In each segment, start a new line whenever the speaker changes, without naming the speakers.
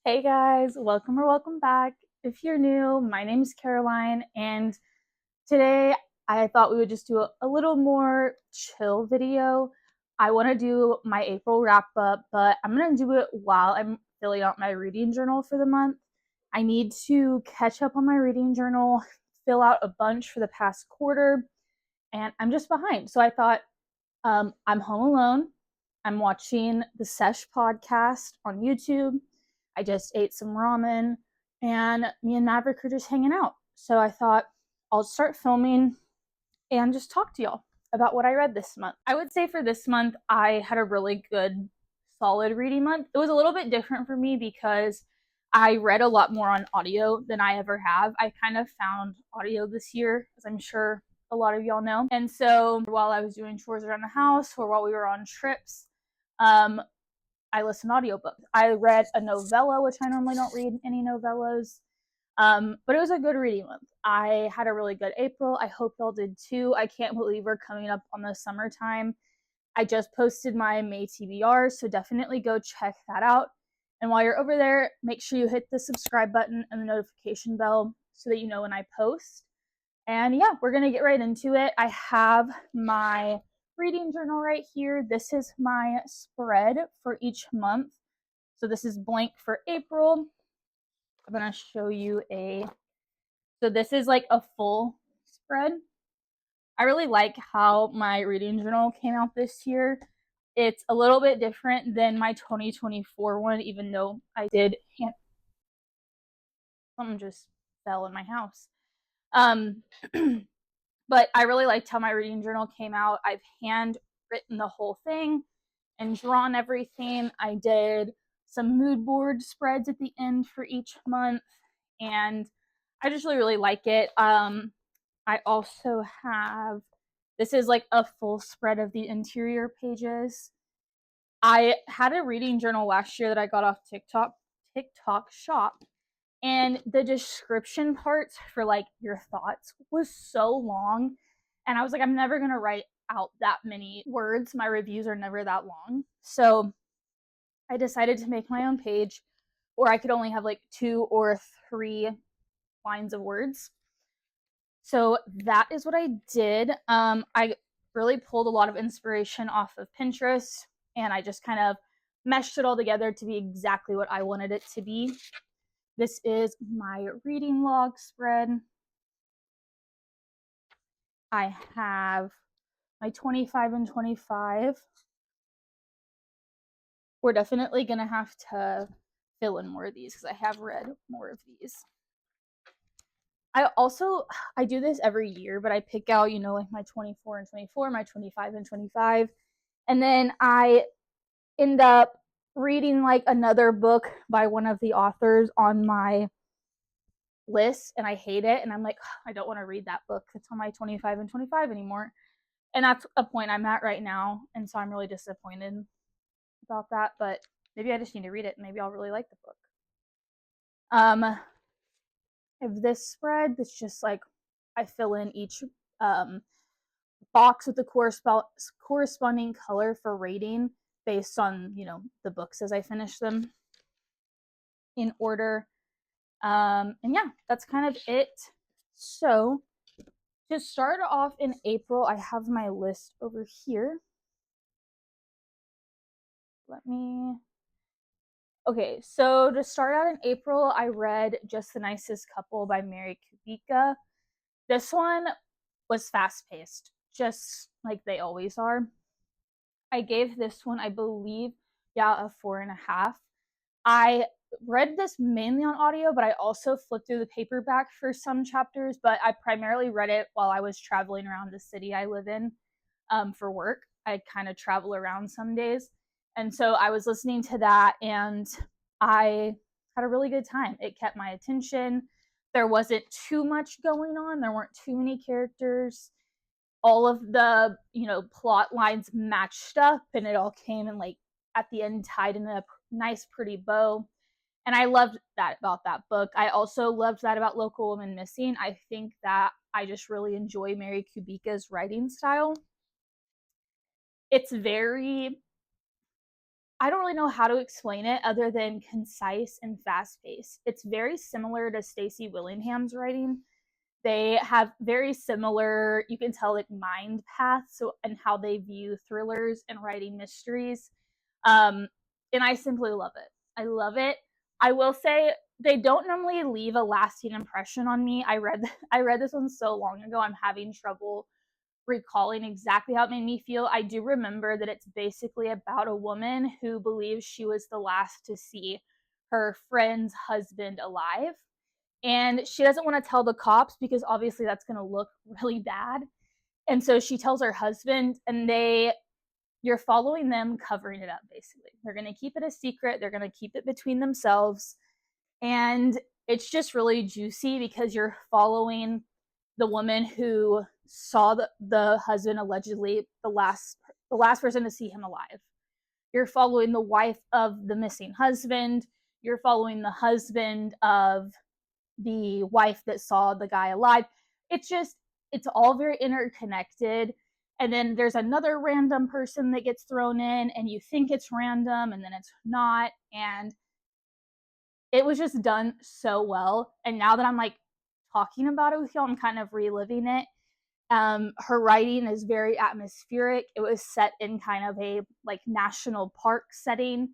Hey guys, welcome or welcome back. If you're new, my name is Caroline, and today I thought we would just do a little more chill video. I want to do my April wrap up, but I'm going to do it while I'm filling out my reading journal for the month. I need to catch up on my reading journal, fill out a bunch for the past quarter, and I'm just behind. So I thought I'm home alone. I'm watching the Sesh podcast on YouTube. I just ate some ramen, and me and Maverick are just hanging out. So I thought I'll start filming and just talk to y'all about what I read this month. I would say for this month, I had a really good, solid reading month. It was a little bit different for me because I read a lot more on audio than I ever have. I kind of found audio this year, as I'm sure a lot of y'all know. And so while I was doing chores around the house or while we were on trips, um, I listened to audiobooks. I read a novella, which I normally don't read any novellas. But it was a good reading month. I had a really good April. I hope y'all did too. I can't believe we're coming up on the summertime. I just posted my May TBR, so definitely go check that out. And while you're over there, make sure you hit the subscribe button and the notification bell so that you know when I post. And yeah, we're going to get right into it. I have my reading journal right here. This is my spread for each month. So this is blank for April. I'm going to show you so this is like a full spread. I really like how my reading journal came out this year. It's a little bit different than my 2024 one, even though I did something just fell in my house. Um, but I really liked how my reading journal came out. I've hand written the whole thing and drawn everything. I did some mood board spreads at the end for each month, and I just really like it. I also have this is like a full spread of the interior pages. I had a reading journal last year that I got off TikTok shop, and the description parts for like your thoughts was so long, and I was like, I'm never going to write out that many words. My reviews are never that long. So I decided to make my own page where I could only have like 2 or 3 lines of words. So that is what I did. I really pulled a lot of inspiration off of Pinterest, and I just kind of meshed it all together to be exactly what I wanted it to be. This is my reading log spread. I have my 25 and 25. We're definitely going to have to fill in more of these because I have read more of these. I do this every year, but I pick out, like my 24 and 24, my 25 and 25. And then I end up reading like another book by one of the authors on my list, and I hate it, and I'm like, I don't want to read that book that's on my 25 and 25 anymore. And that's a point I'm at right now, and so I'm really disappointed about that, but maybe I just need to read it and maybe I'll really like the book. I have this spread that's just like I fill in each box with the corresponding color for rating based on the books as I finish them in order. And yeah, that's kind of it. So to start off in April, I have my list over here. Okay, so to start out in April, I read Just the Nicest Couple by Mary Kubica. This one was fast paced, just like they always are. I gave this one, I believe, a 4.5. I read this mainly on audio, but I also flipped through the paperback for some chapters, but I primarily read it while I was traveling around the city I live in for work. I kind of travel around some days. And so I was listening to that, and I had a really good time. It kept my attention. There wasn't too much going on. There weren't too many characters. All of the, plot lines matched up, and it all came and like at the end tied in a nice pretty bow. And I loved that about that book. I also loved that about Local Woman Missing. I think that I just really enjoy Mary Kubica's writing style. It's very I don't really know how to explain it other than concise and fast paced. It's very similar to Stacey Willingham's writing. They have very similar, you can tell, like mind paths and how they view thrillers and writing mysteries. And I simply love it. I love it. I will say they don't normally leave a lasting impression on me. I read this one so long ago. I'm having trouble recalling exactly how it made me feel. I do remember that it's basically about a woman who believes she was the last to see her friend's husband alive. And she doesn't want to tell the cops because obviously that's going to look really bad. And so she tells her husband, and you're following them covering it up, basically. They're going to keep it a secret, they're going to keep it between themselves. And it's just really juicy because you're following the woman who saw the husband allegedly the last person to see him alive. You're following the wife of the missing husband. You're following the husband of the wife that saw the guy alive. It's all very interconnected. And then there's another random person that gets thrown in, and you think it's random, and then it's not. And it was just done so well. And now that I'm like talking about it with y'all, I'm kind of reliving it. Her writing is very atmospheric. It was set in kind of a like national park setting,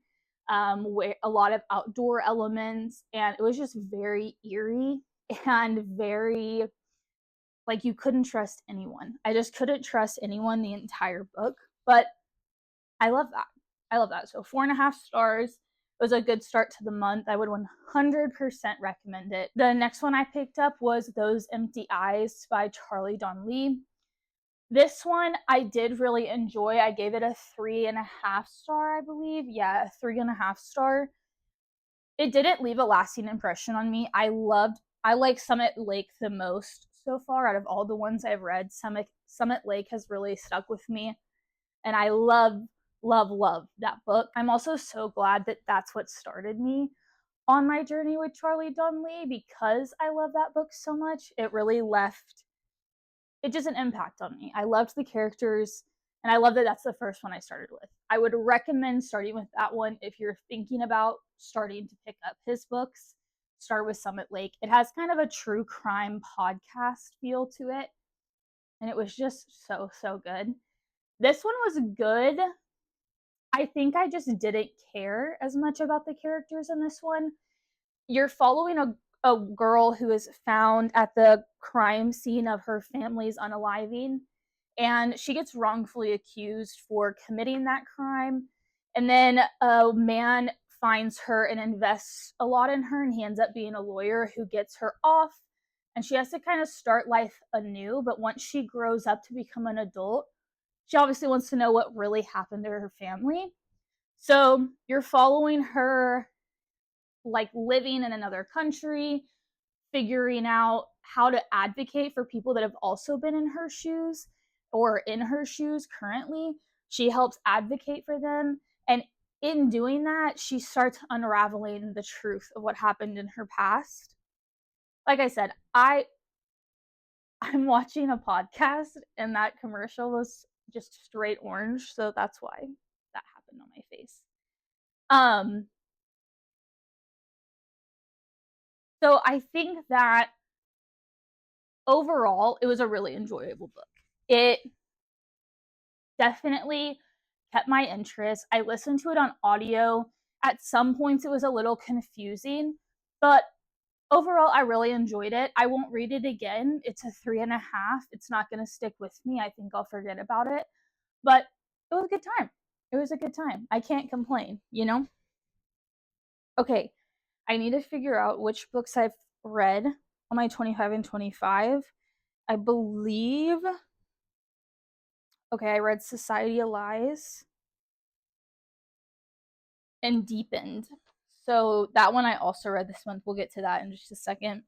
where a lot of outdoor elements, and it was just very eerie and very like you couldn't trust anyone. I just couldn't trust anyone the entire book, but I love that. I love that. So 4.5 stars. It was a good start to the month. I would 100% recommend it. The next one I picked up was Those Empty Eyes by Charlie Don Lee. This one I did really enjoy. I gave it a 3.5 star, I believe. Yeah, a 3.5 star. It didn't leave a lasting impression on me. I like Summit Lake the most so far out of all the ones I've read. Summit Lake has really stuck with me, and I love that book. I'm also so glad that that's what started me on my journey with Charlie Don Lee, because I love that book so much. It really left just an impact on me. I loved the characters, and I love that that's the first one I started with. I would recommend starting with that one if you're thinking about starting to pick up his books. Start with Summit Lake. It has kind of a true crime podcast feel to it, and it was just so good. This one was good. I think I just didn't care as much about the characters in this one. You're following a girl who is found at the crime scene of her family's unaliving, and she gets wrongfully accused for committing that crime. And then a man finds her and invests a lot in her, and he ends up being a lawyer who gets her off, and she has to kind of start life anew. But once she grows up to become an adult, she obviously wants to know what really happened to her family. So you're following her like living in another country, figuring out how to advocate for people that have also been in her shoes or in her shoes currently. She helps advocate for them. And in doing that, she starts unraveling the truth of what happened in her past. Like I said, I'm watching a podcast, and that commercial was just straight orange, so that's why that happened on my face. So I think that overall, it was a really enjoyable book. It definitely kept my interest. I listened to it on audio. At some points, it was a little confusing, but overall, I really enjoyed it. I won't read it again. It's a 3.5. It's not going to stick with me. I think I'll forget about it, but it was a good time. It was a good time. I can't complain, you know? Okay, I need to figure out which books I've read on my 25 and 25. I believe. Okay, I read Society of Lies and Deepened. So that one I also read this month. We'll get to that in just a second.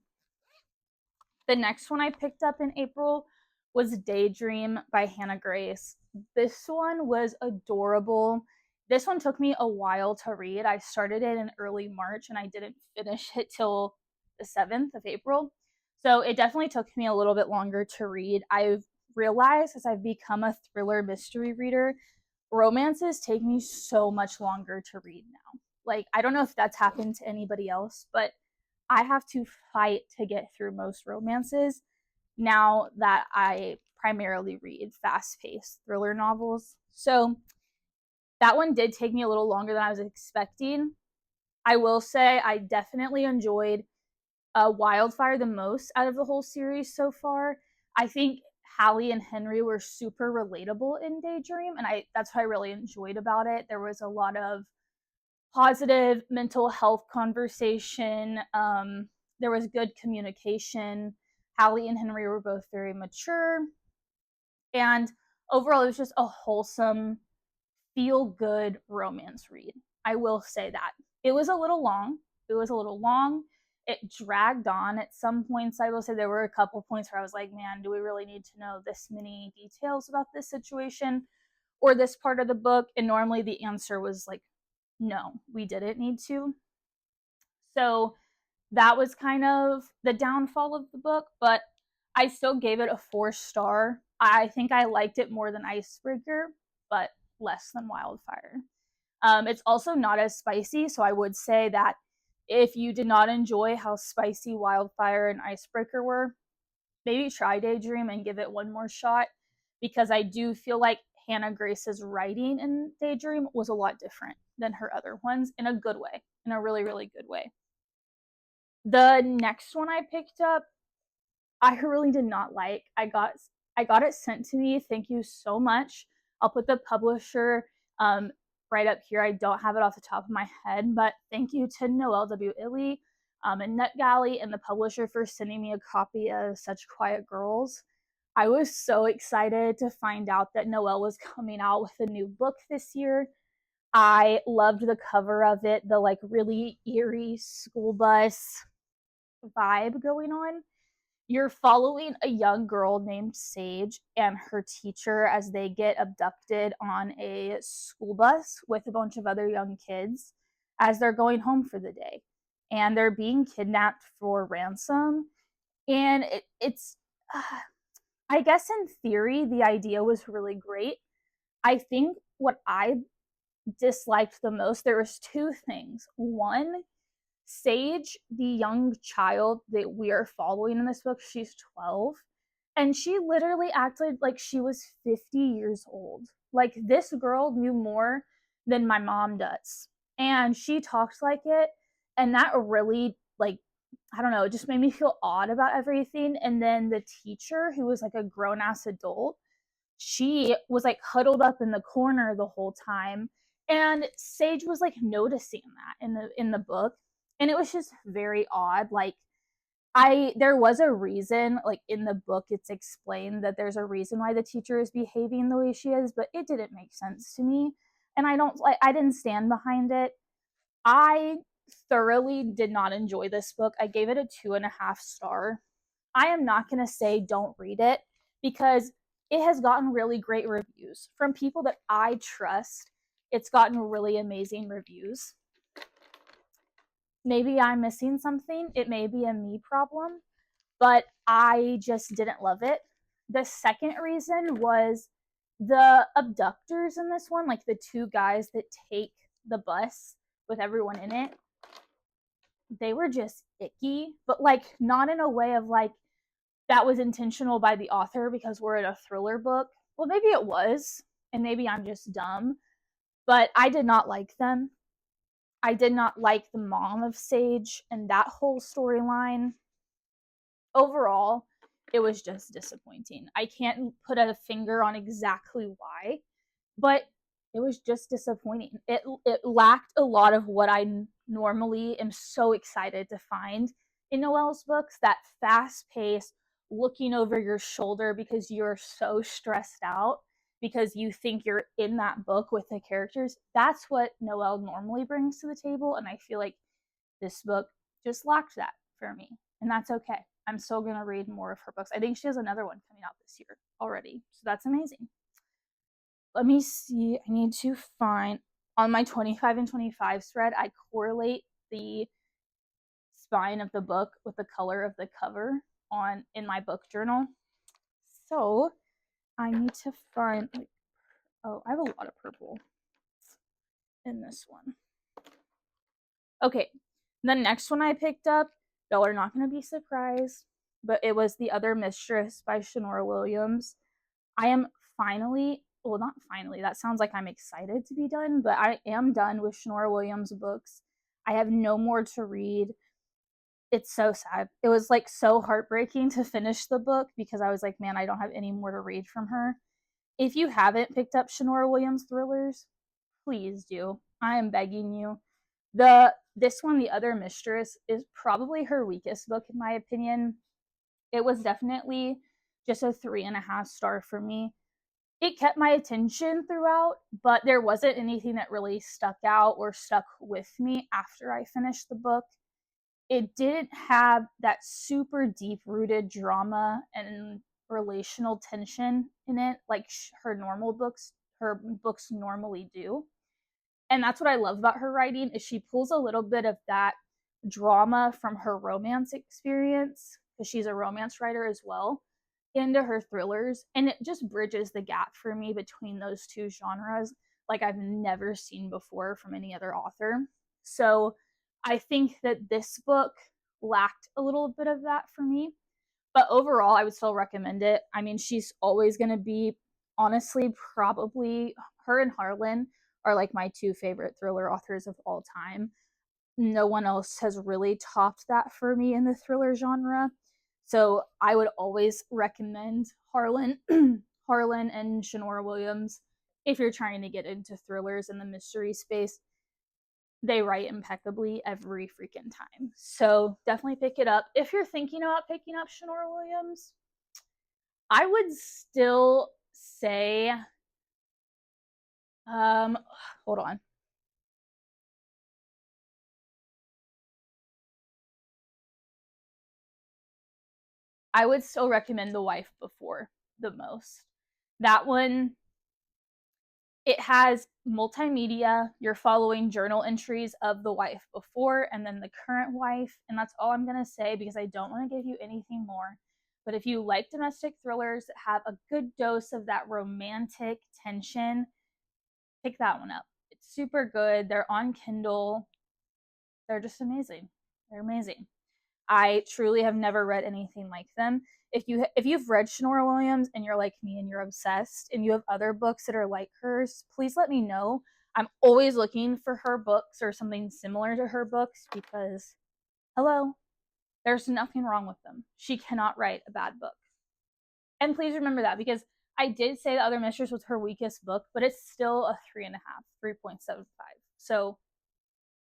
The next one I picked up in April was Daydream by Hannah Grace. This one was adorable. This one took me a while to read. I started it in early March, and I didn't finish it till the 7th of April. So it definitely took me a little bit longer to read. I've realized as I've become a thriller mystery reader, romances take me so much longer to read now. Like, I don't know if that's happened to anybody else, but I have to fight to get through most romances now that I primarily read fast paced thriller novels. So that one did take me a little longer than I was expecting. I will say I definitely enjoyed Wildfire the most out of the whole series so far. I think Hallie and Henry were super relatable in Daydream, and that's what I really enjoyed about it. There was a lot of positive mental health conversation. There was good communication. Hallie and Henry were both very mature, and overall, it was just a wholesome, feel good romance read. I will say that. It was a little long. It was a little long. It dragged on at some points. I will say there were a couple points where I was like, man, do we really need to know this many details about this situation or this part of the book? And normally the answer was like, no, we didn't need to. So that was kind of the downfall of the book, but I still gave it a 4-star. I think I liked it more than Icebreaker, but less than Wildfire. It's also not as spicy, so I would say that if you did not enjoy how spicy Wildfire and Icebreaker were, maybe try Daydream and give it one more shot, because I do feel like Hannah Grace's writing in Daydream was a lot different than her other ones in a good way, in a really, really good way. The next one I picked up, I really did not like. I got it sent to me. Thank you so much. I'll put the publisher right up here. I don't have it off the top of my head, but thank you to Noelle W. Illy and NetGalley and the publisher for sending me a copy of Such Quiet Girls. I was so excited to find out that Noelle was coming out with a new book this year. I loved the cover of it, the like really eerie school bus vibe going on. You're following a young girl named Sage and her teacher as they get abducted on a school bus with a bunch of other young kids as they're going home for the day. And they're being kidnapped for ransom. And it's, I guess in theory, the idea was really great. I think what I disliked the most, there was two things. One, Sage, the young child that we are following in this book, she's 12, and she literally acted like she was 50 years old. Like, this girl knew more than my mom does, and she talks like it, and that really, like, I don't know, it just made me feel odd about everything. And then the teacher, who was like a grown ass adult, she was like huddled up in the corner the whole time, and Sage was like noticing that in the book, and it was just very odd. Like, there was a reason, like in the book it's explained that there's a reason why the teacher is behaving the way she is, but it didn't make sense to me, and I didn't stand behind it. I thoroughly did not enjoy this book. I gave it a 2.5 star. I am not going to say don't read it, because it has gotten really great reviews from people that I trust. It's gotten really amazing reviews. Maybe I'm missing something. It may be a me problem, but I just didn't love it. The second reason was the abductors in this one, like the two guys that take the bus with everyone in it. They were just icky, but like not in a way of like that was intentional by the author because we're in a thriller book. Well, maybe it was, and maybe I'm just dumb, but I did not like them. I did not like the mom of Sage and that whole storyline. Overall, it was just disappointing. I can't put a finger on exactly why, but it was just disappointing. It lacked a lot of what I normally am so excited to find in Noelle's books, that fast pace, looking over your shoulder because you're so stressed out because you think you're in that book with the characters. That's what Noelle normally brings to the table, and I feel like this book just lacked that for me, and that's okay. I'm still going to read more of her books. I think she has another one coming out this year already, so that's amazing. Let me see. I need to find on my 25 and 25 thread, I correlate the spine of the book with the color of the cover in my book journal. So I need to find like Oh, I have a lot of purple in this one. Okay, the next one I picked up, y'all are not going to be surprised, but it was The Other Mistress by Shanora Williams. I am finally, well, not finally, that sounds like I'm excited to be done, but I am done with Shanora Williams' books. I have no more to read. It's so sad. It was like so heartbreaking to finish the book because I was like, man, I don't have any more to read from her. If you haven't picked up Shanora Williams thrillers, please do. I am begging you. This one, The Other Mistress, is probably her weakest book in my opinion. It was definitely just a 3.5 star for me. It kept my attention throughout, but there wasn't anything that really stuck out or stuck with me after I finished the book. It didn't have that super deep rooted drama and relational tension in it like her books normally do. And that's what I love about her writing is she pulls a little bit of that drama from her romance experience, because she's a romance writer as well, into her thrillers, and it just bridges the gap for me between those two genres like I've never seen before from any other author. So I think that this book lacked a little bit of that for me, but overall I would still recommend it. I mean, she's always going to be, honestly, probably her and Harlan are like my two favorite thriller authors of all time. No one else has really topped that for me in the thriller genre. So I would always recommend Harlan Harlan and Shanora Williams if you're trying to get into thrillers in the mystery space. They write impeccably every freaking time. So definitely pick it up. If you're thinking about picking up Shanora Williams, I would still say hold on. I would still recommend The Wife Before the most. That one, it has multimedia. You're following journal entries of the wife before and then the current wife. And that's all I'm going to say because I don't want to give you anything more. But if you like domestic thrillers that have a good dose of that romantic tension, pick that one up. It's super good. They're on Kindle. They're just amazing. They're amazing. I truly have never read anything like them. If you've read Shanora Williams and you're like me and you're obsessed and you have other books that are like hers, please let me know. I'm always looking for her books or something similar to her books because, hello, there's nothing wrong with them. She cannot write a bad book. And please remember that because I did say The Other Mistress was her weakest book, but it's still a 3.5, 3.75. So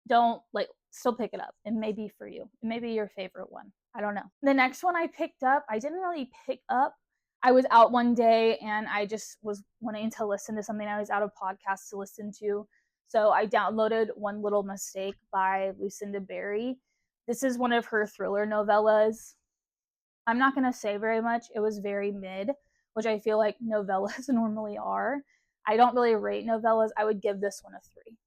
don't still pick it up. It may be for you. It may be your favorite one. I don't know. The next one I picked up, I didn't really pick up. I was out one day and I just was wanting to listen to something. I was out of podcasts to listen to. So I downloaded One Little Mistake by Lucinda Berry. This is one of her thriller novellas. I'm not going to say very much. It was very mid, which I feel like novellas normally are. I don't really rate novellas. I would give this one a 3.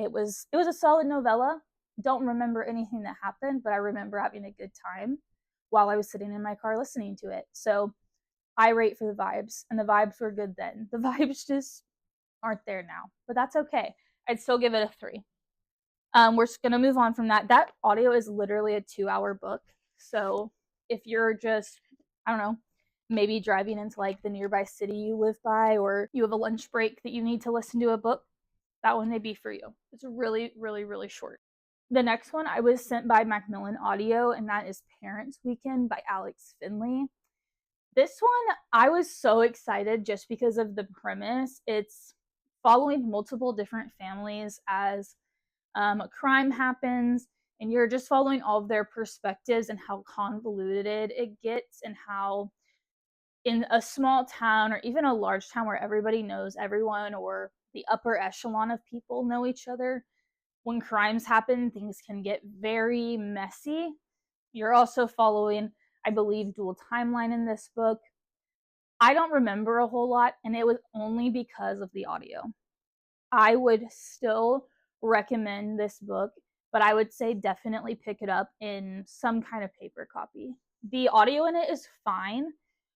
It was a solid novella. Don't remember anything that happened, but I remember having a good time while I was sitting in my car listening to it. So I rate for the vibes, and the vibes were good then. The vibes just aren't there now, but that's okay. I'd still give it a 3. We're just gonna move on from that. That audio is literally a 2-hour book. So if you're just, I don't know, maybe driving into like the nearby city you live by, or you have a lunch break that you need to listen to a book, that one may be for you. It's really, really, really short. The next one I was sent by Macmillan Audio, and that is Parents Weekend by Alex Finley. This one, I was so excited just because of the premise. It's following multiple different families as a crime happens, and you're just following all of their perspectives and how convoluted it gets, and how in a small town or even a large town where everybody knows everyone or the upper echelon of people know each other, when crimes happen, things can get very messy. You're also following, I believe, dual timeline in this book. I don't remember a whole lot, and it was only because of the audio. I would still recommend this book, but I would say definitely pick it up in some kind of paper copy. The audio in it is fine,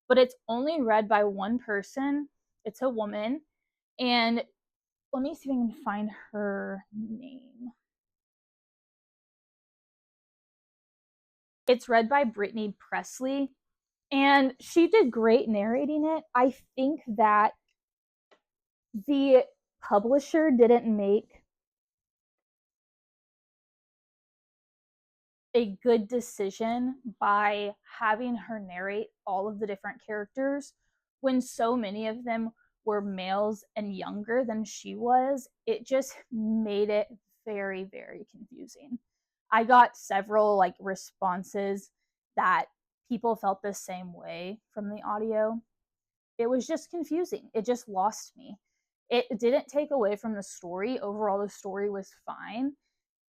but it's only read by one person. It's a woman, And let me see if I can find her name. It's read by Brittany Presley, and she did great narrating it. I think that the publisher didn't make a good decision by having her narrate all of the different characters when so many of them were males and younger than she was. It just made it very, very confusing. I got several like responses that people felt the same way from the audio. It was just confusing. It just lost me. It didn't take away from the story. Overall, the story was fine.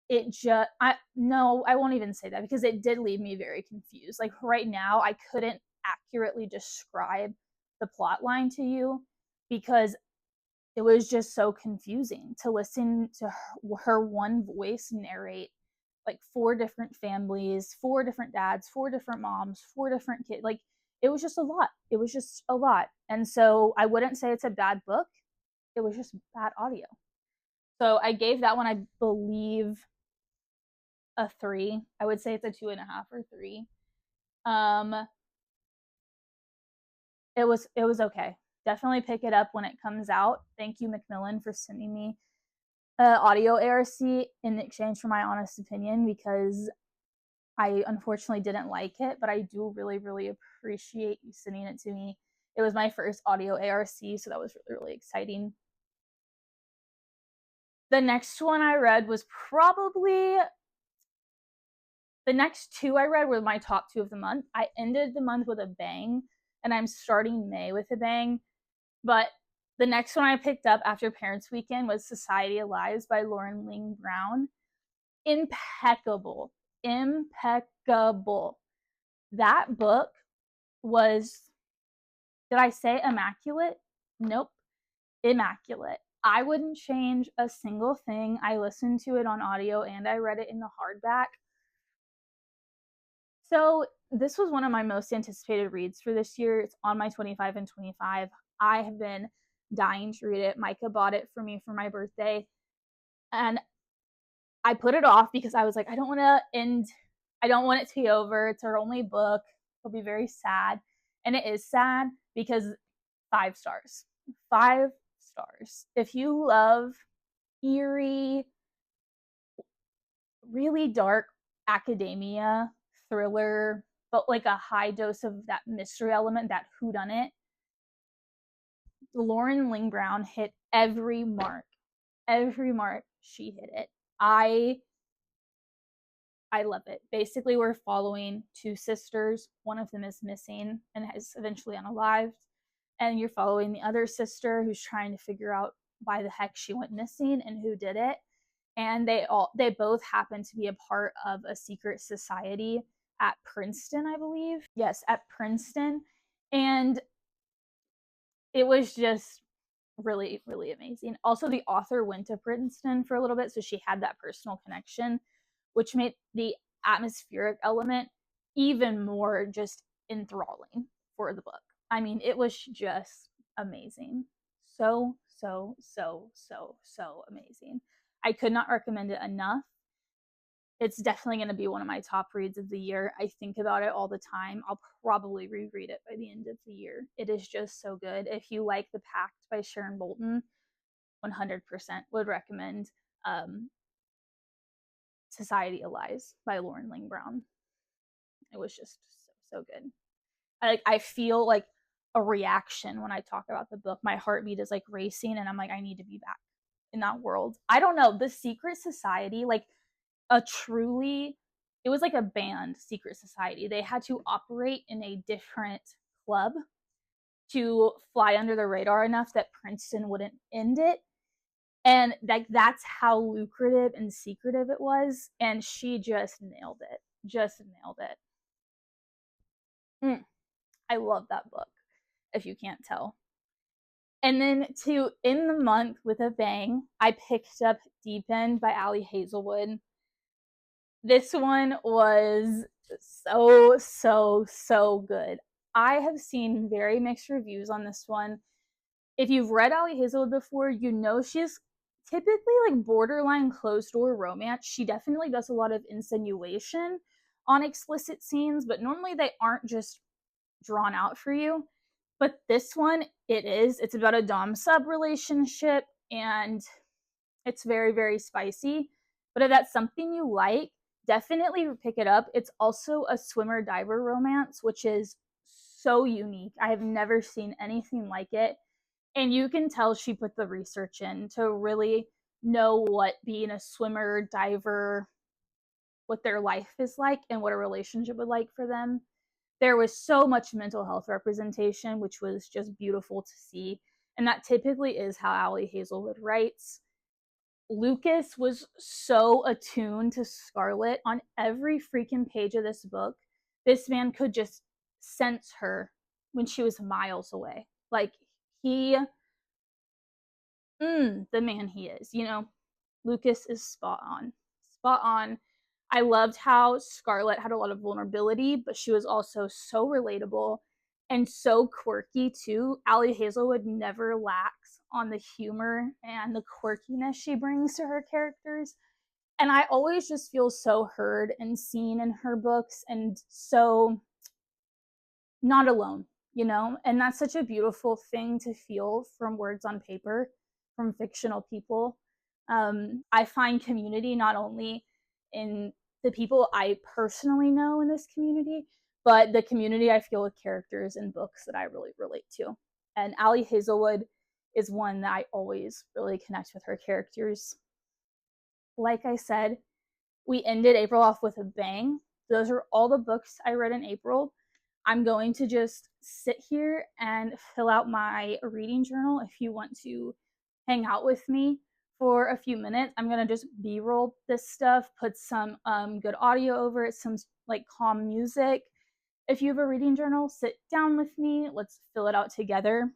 It just I won't even say that because it did leave me very confused. Like right now I couldn't accurately describe the plot line to you because it was just so confusing to listen to her one voice narrate like 4 different families, 4 different dads, 4 different moms, 4 different kids. Like it was just a lot. It was just a lot. And so I wouldn't say it's a bad book. It was just bad audio. So I gave that one, I believe, a 3. I would say it's a 2.5 or 3. Um, it was okay. Definitely pick it up when it comes out. Thank you, Macmillan, for sending me audio ARC in exchange for my honest opinion because I unfortunately didn't like it, but I do really, really appreciate you sending it to me. It was my first audio ARC, so that was really, really exciting. The next one I read was probably the next 2 I read were my top 2 of the month. I ended the month with a bang, and I'm starting May with a bang. But the next one I picked up after Parents Weekend was Society of Lies by Lauren Ling Brown. Impeccable. Impeccable. That book was, did I say immaculate? Nope. Immaculate. I wouldn't change a single thing. I listened to it on audio and I read it in the hardback. So this was one of my most anticipated reads for this year. It's on my 25 and 25. I have been dying to read it. Micah bought it for me for my birthday. And I put it off because I was like, I don't want it to be over. It's her only book. It'll be very sad. And it is sad because 5 stars. 5 stars. If you love eerie, really dark academia, thriller, but like a high dose of that mystery element, that whodunit, Lauren Ling Brown hit every mark. Every mark she hit it. I love it. Basically, we're following 2 sisters. One of them is missing and is eventually unalived. And you're following the other sister who's trying to figure out why the heck she went missing and who did it. And they both happen to be a part of a secret society at Princeton, I believe. Yes, at Princeton. And it was just really, really amazing. Also, the author went to Princeton for a little bit, so she had that personal connection, which made the atmospheric element even more just enthralling for the book. I mean, it was just amazing. So, so, so, so, so amazing. I could not recommend it enough. It's definitely going to be one of my top reads of the year. I think about it all the time. I'll probably reread it by the end of the year. It is just so good. If you like The Pact by Sharon Bolton, 100% would recommend Society of Lies by Lauren Ling Brown. It was just so good. I feel like a reaction when I talk about the book. My heartbeat is like racing and I'm like, I need to be back in that world. I don't know. The secret society, like it was like a band secret society. They had to operate in a different club to fly under the radar enough that Princeton wouldn't end it. And like that's how lucrative and secretive it was. And she just nailed it. Just nailed it. I love that book, if you can't tell. And then to end the month with a bang, I picked up Deep End by Ali Hazelwood. This one was so, so, so good. I have seen very mixed reviews on this one. If you've read Ali Hazelwood before, you know she's typically like borderline closed door romance. She definitely does a lot of insinuation on explicit scenes, but normally they aren't just drawn out for you. But this one, it is. It's about a Dom sub relationship, and it's very, very spicy. But if that's something you like, definitely pick it up. It's also a swimmer diver romance, which is so unique. I have never seen anything like it. And you can tell she put the research in to really know what being a swimmer, diver, what their life is like and what a relationship would like for them. There was so much mental health representation, which was just beautiful to see. And that typically is how Ali Hazelwood writes. Lucas was so attuned to Scarlett on every freaking page of this book. This man could just sense her when she was miles away. Like, he, the man he is, you know? Lucas is spot on. Spot on. I loved how Scarlett had a lot of vulnerability, but she was also so relatable and so quirky too. Ali Hazelwood never lacks on the humor and the quirkiness she brings to her characters. And I always just feel so heard and seen in her books and so not alone, you know? And that's such a beautiful thing to feel from words on paper, from fictional people. I find community not only in the people I personally know in this community, but the community I feel with characters in books that I really relate to. And Ali Hazelwood is one that I always really connect with her characters. Like I said, we ended April off with a bang. Those are all the books I read in April. I'm going to just sit here and fill out my reading journal. If you want to hang out with me for a few minutes, I'm going to just B-roll this stuff, put some good audio over it, some like calm music. If you have a reading journal, sit down with me. Let's fill it out together.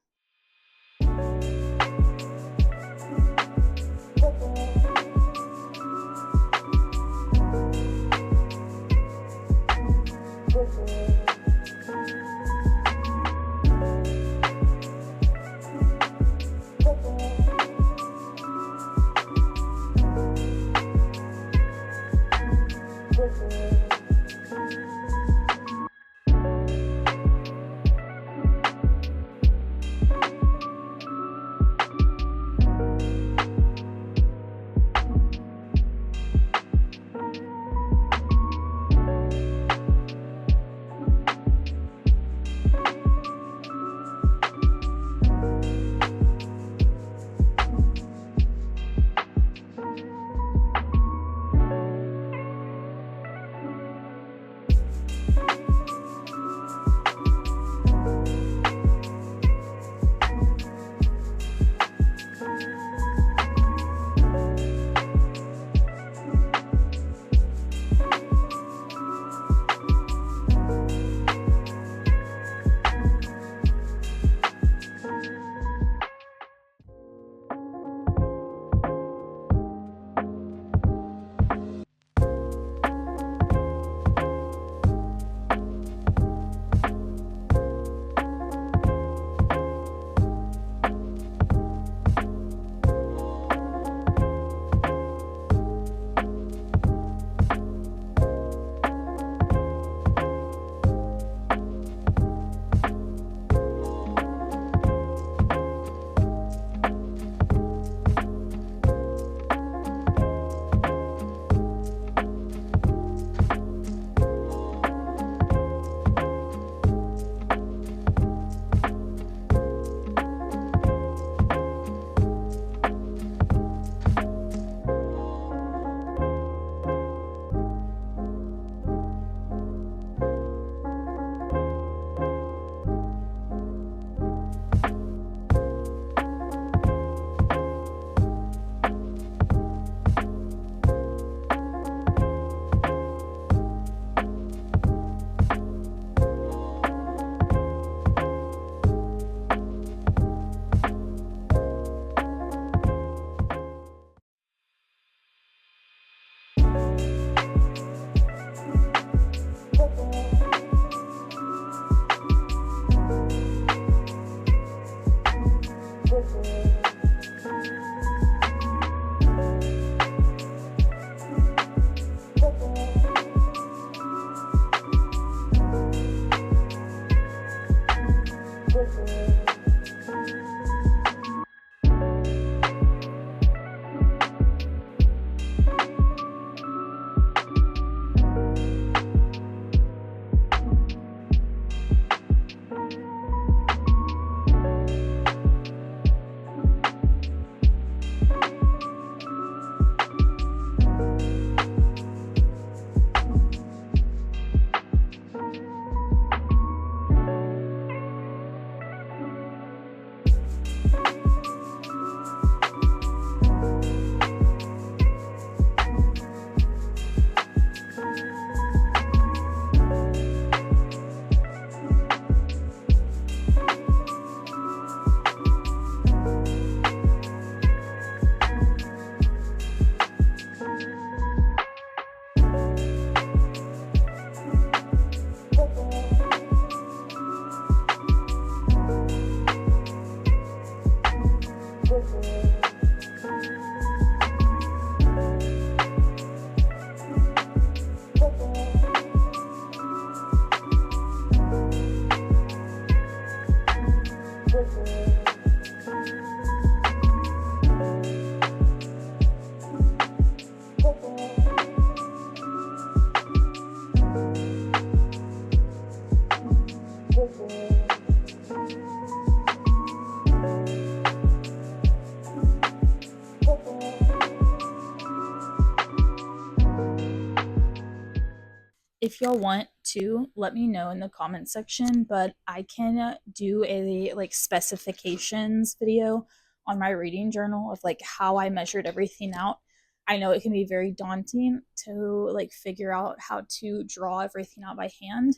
if y'all want to, let me know in the comment section, but I can do a like specifications video on my reading journal of like how I measured everything out. I know it can be very daunting to like figure out how to draw everything out by hand,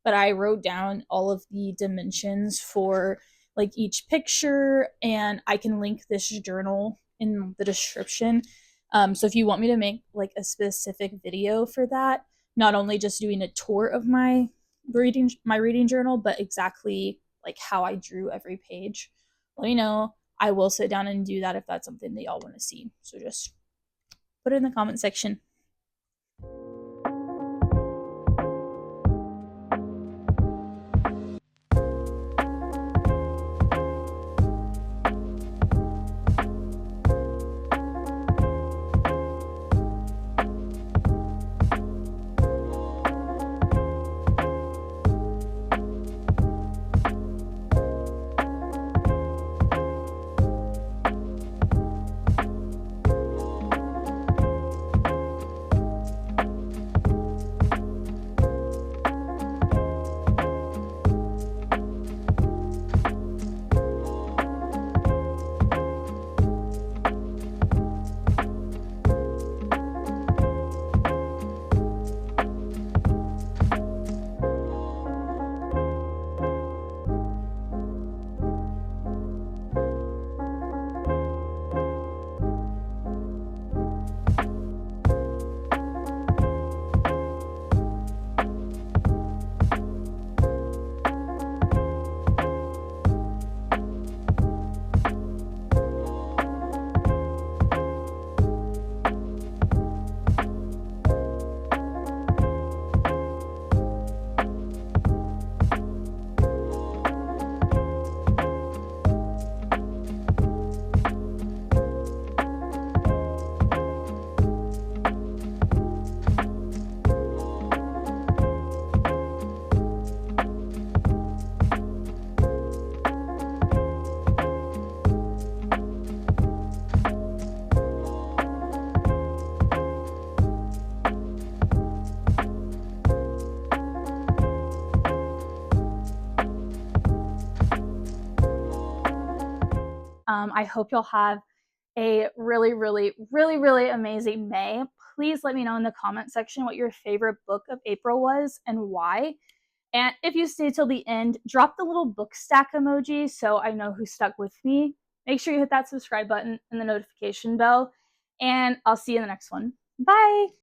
but I wrote down all of the dimensions for like each picture, and I can link this journal in the description. So if you want me to make like a specific video for that, not only just doing a tour of my reading journal, but exactly like how I drew every page, let me know. I will sit down and do that if that's something that y'all want to see. So just put it in the comment section. I hope you'll have a really, really, really, really amazing May. Please let me know in the comment section what your favorite book of April was and why. And if you stay till the end, drop the little book stack emoji so I know who stuck with me. Make sure you hit that subscribe button and the notification bell. And I'll see you in the next one. Bye!